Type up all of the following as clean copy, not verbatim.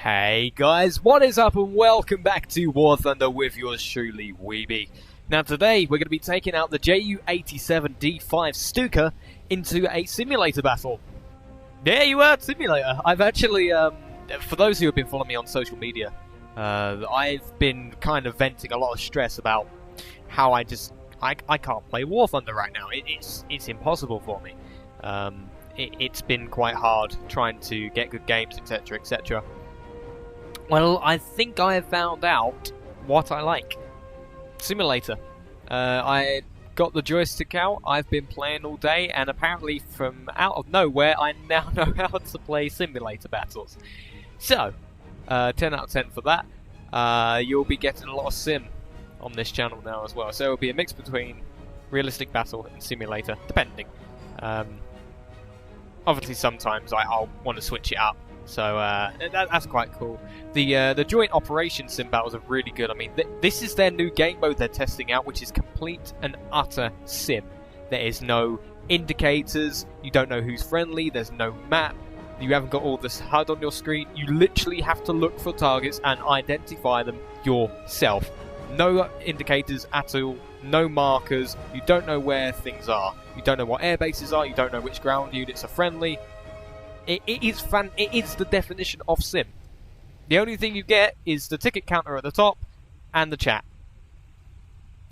Hey guys, what is up and welcome back to War Thunder with yours truly, WeBe. Now today we're going to be taking out the JU-87 D-5 Stuka into a simulator battle. There you are, simulator. I've actually, for those who have been following me on social media, I've been kind of venting a lot of stress about how I can't play War Thunder right now. It's impossible for me. It's been quite hard trying to get good games, etc, etc. Well, I think I have found out what I like. Simulator. I got the joystick out, I've been playing all day, and apparently from out of nowhere, I now know how to play simulator battles. So, 10 out of 10 for that. You'll be getting a lot of sim on this channel now as well. So it'll be a mix between realistic battle and simulator, depending. Obviously sometimes I'll want to switch it up. So that's quite cool. The joint operation sim battles are really good. I mean, this is their new game mode they're testing out, which is complete and utter sim. There is no indicators, you don't know who's friendly, there's no map, you haven't got all this HUD on your screen. You literally have to look for targets and identify them yourself. No indicators at all, no markers, you don't know where things are. You don't know what air bases are, you don't know which ground units are friendly. It is the definition of sim. The only thing you get is the ticket counter at the top and the chat.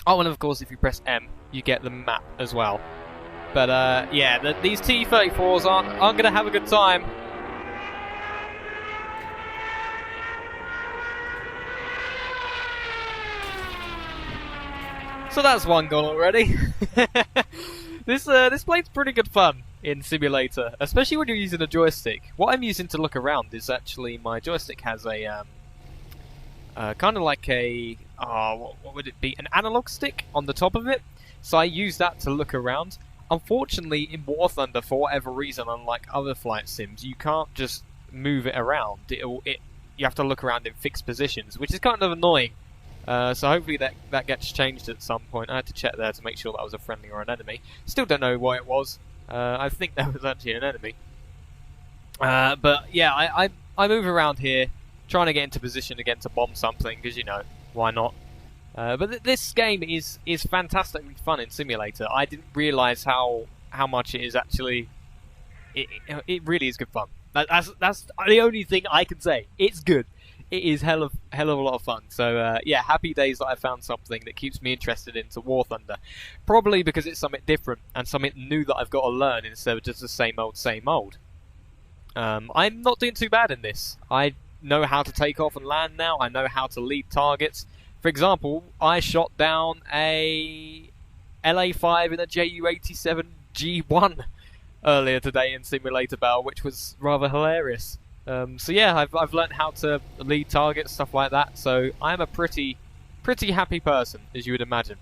Oh, and of course, if you press M, you get the map as well. But yeah, these T-34s aren't going to have a good time. So that's one gone already. This plays pretty good fun in simulator, especially when you're using a joystick. What I'm using to look around is actually my joystick has a kind of like a what would it be? An analog stick on the top of it. So I use that to look around. Unfortunately, in War Thunder, for whatever reason, unlike other flight sims, you can't just move it around. You have to look around in fixed positions, which is kind of annoying. So hopefully that gets changed at some point. I had to check there to make sure that was a friendly or an enemy. Still don't know why it was. I think that was actually an enemy. But yeah, I move around here, trying to get into position again to bomb something, because, you know, why not? But this game is fantastically fun in simulator. I didn't realise how much it is actually... It really is good fun. That's the only thing I can say. It's good. It is hell of a lot of fun. So yeah, happy days that I found something that keeps me interested into War Thunder. Probably because it's something different and something new that I've got to learn instead of just the same old, same old. I'm not doing too bad in this. I know how to take off and land now. I know how to lead targets. For example, I shot down a LA5 in a JU-87 G1 earlier today in Simulator Battle, which was rather hilarious. So yeah, I've learned how to lead targets, stuff like that. So I'm a pretty happy person, as you would imagine.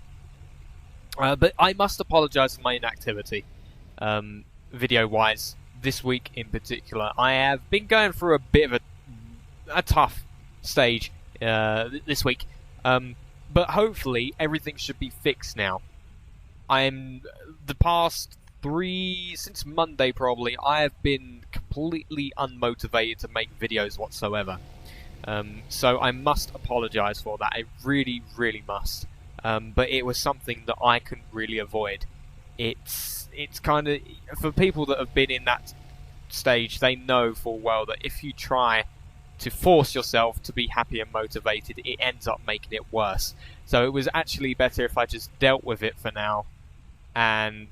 But I must apologise for my inactivity, video-wise, this week in particular. I have been going through a bit of a tough stage this week, but hopefully everything should be fixed now. The past since Monday probably, I have been completely unmotivated to make videos whatsoever. So I must apologise for that. I really must. But it was something that I couldn't really avoid. It's kind of, for people that have been in that stage, they know full well that if you try to force yourself to be happy and motivated, it ends up making it worse. So it was actually better if I just dealt with it for now, and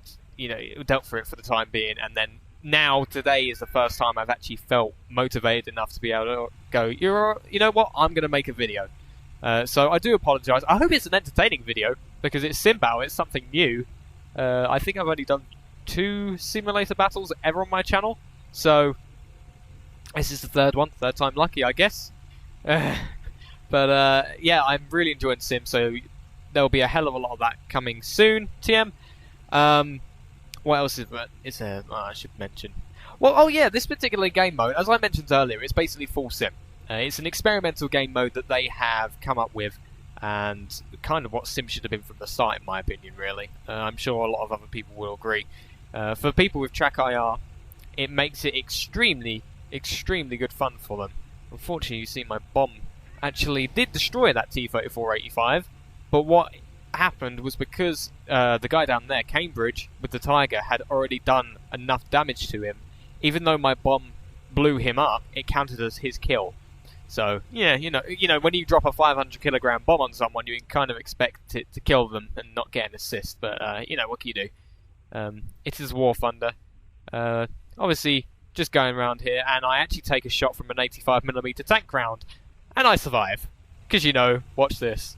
dealt for it for the time being, and then now today is the first time I've actually felt motivated enough to be able to go, you know what, I'm going to make a video. So I do apologise. I hope it's an entertaining video, because it's sim battle, it's something new. I think I've only done 2 simulator battles ever on my channel, so this is the third time lucky, I guess. But yeah, I'm really enjoying sim, so there'll be a hell of a lot of that coming soon, TM. What else is there? I should mention. Well, oh yeah, this particular game mode, as I mentioned earlier, it's basically full sim. It's an experimental game mode that they have come up with, and kind of what sim should have been from the start, in my opinion, really. I'm sure a lot of other people will agree. For people with track IR, it makes it extremely good fun for them. Unfortunately, you see my bomb actually did destroy that T-34-85, but what happened was because the guy down there, Cambridge, with the Tiger, had already done enough damage to him, even though my bomb blew him up, it counted as his kill. So, yeah, you know, when you drop a 500-kilogram bomb on someone, you can kind of expect it to kill them and not get an assist, but, you know, what can you do? It is War Thunder. Obviously, just going around here, and I actually take a shot from an 85mm tank round, and I survive. Because, you know, watch this.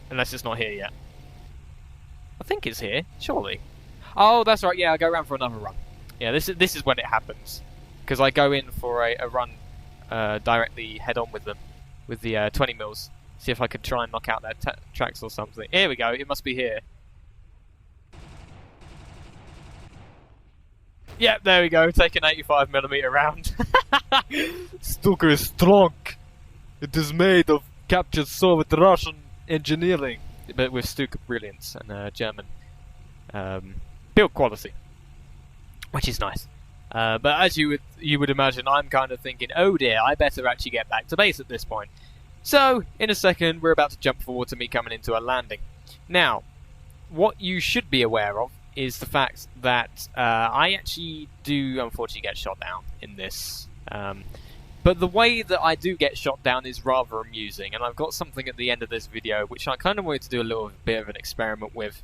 Unless it's not here yet. I think it's here, surely. Oh, that's right, yeah, I go around for another run. Yeah, this is when it happens. Because I go in for a run directly head-on with them, with the 20 mils. See if I could try and knock out their tracks or something. Here we go, it must be here. Yep, there we go, take an 85mm round. Stuka is strong. It is made of captured Soviet Russian engineering, but with Stuka brilliance and German build quality, which is nice. But as you would imagine, I'm kind of thinking, oh dear, I better actually get back to base at this point. So, in a second, we're about to jump forward to me coming into a landing. Now, what you should be aware of is the fact that I actually do unfortunately get shot down in this. But the way that I do get shot down is rather amusing, and I've got something at the end of this video which I kind of wanted to do a little bit of an experiment with.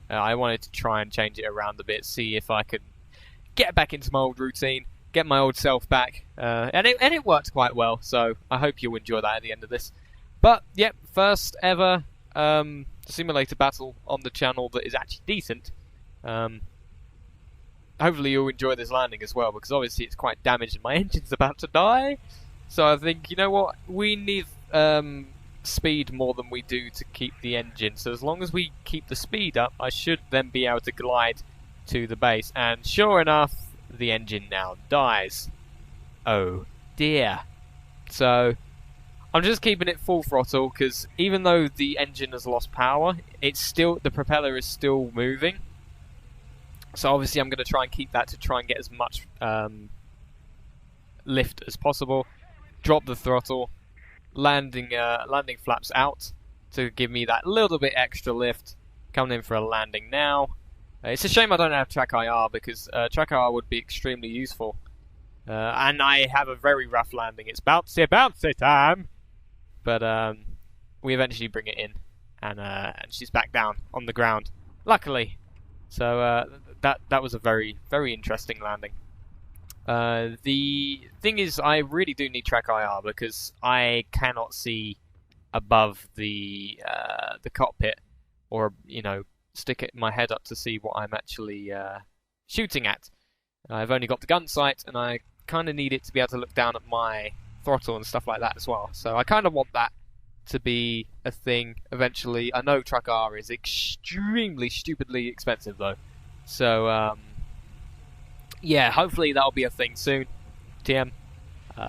I wanted to try and change it around a bit, see if I could get back into my old routine, get my old self back, and it worked quite well, so I hope you'll enjoy that at the end of this. But, yep, first ever simulator battle on the channel that is actually decent. Hopefully you'll enjoy this landing as well, because obviously it's quite damaged and my engine's about to die. So I think, you know what, we need speed more than we do to keep the engine. So as long as we keep the speed up, I should then be able to glide to the base. And sure enough, the engine now dies. Oh dear. So I'm just keeping it full throttle, because even though the engine has lost power, it's still, the propeller is still moving. So obviously I'm going to try and keep that to try and get as much lift as possible. Drop the throttle, landing flaps out to give me that little bit extra lift. Coming in for a landing now. It's a shame I don't have track IR, because track IR would be extremely useful. And I have a very rough landing. It's bouncy time! But we eventually bring it in, and she's back down on the ground. Luckily. So that was a very, very interesting landing. The thing is, I really do need track IR, because I cannot see above the cockpit, or, you know, stick my head up to see what I'm actually shooting at. I've only got the gun sight, and I kind of need it to be able to look down at my throttle and stuff like that as well. So I kind of want that to be a thing eventually. I know track IR is extremely stupidly expensive though. So yeah, hopefully that'll be a thing soon. TM.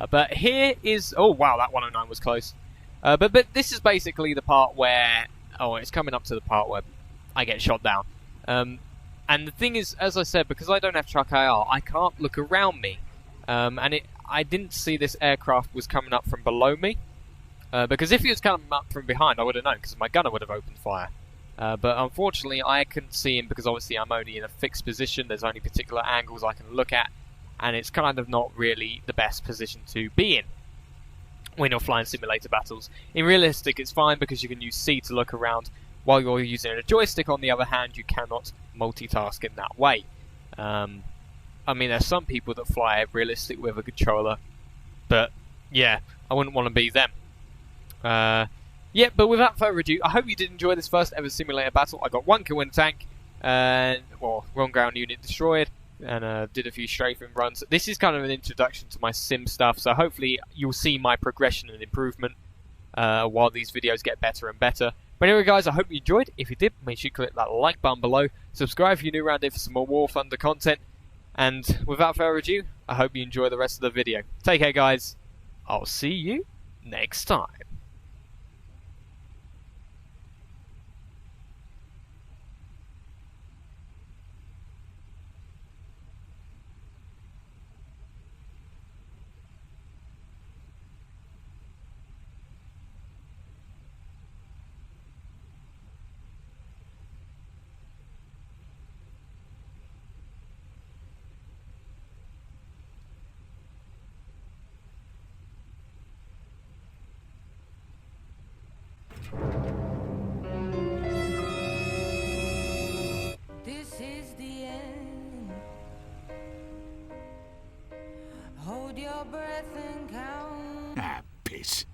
But here is, oh wow, that 109 was close. But this is basically the part where, oh, it's coming up to the part where I get shot down. And the thing is, as I said, because I don't have track IR, I can't look around me. And I didn't see this aircraft was coming up from below me. Because if he was coming up from behind, I would have known, because my gunner would have opened fire. But unfortunately, I couldn't see him, because obviously I'm only in a fixed position. There's only particular angles I can look at, and it's kind of not really the best position to be in when you're flying simulator battles. In realistic, it's fine, because you can use C to look around. While you're using a joystick, on the other hand, you cannot multitask in that way. I mean, there's some people that fly realistic with a controller, but yeah, I wouldn't want to be them. Yeah, but without further ado, I hope you did enjoy this first ever simulator battle. I got one kill in tank, and, well, wrong ground unit destroyed, and did a few strafing runs. This is kind of an introduction to my sim stuff, so hopefully you'll see my progression and improvement while these videos get better and better. But anyway guys, I hope you enjoyed. If you did, make sure you click that like button below. Subscribe if you're new around here for some more War Thunder content. And without further ado, I hope you enjoy the rest of the video. Take care guys. I'll see you next time. Ah, piss.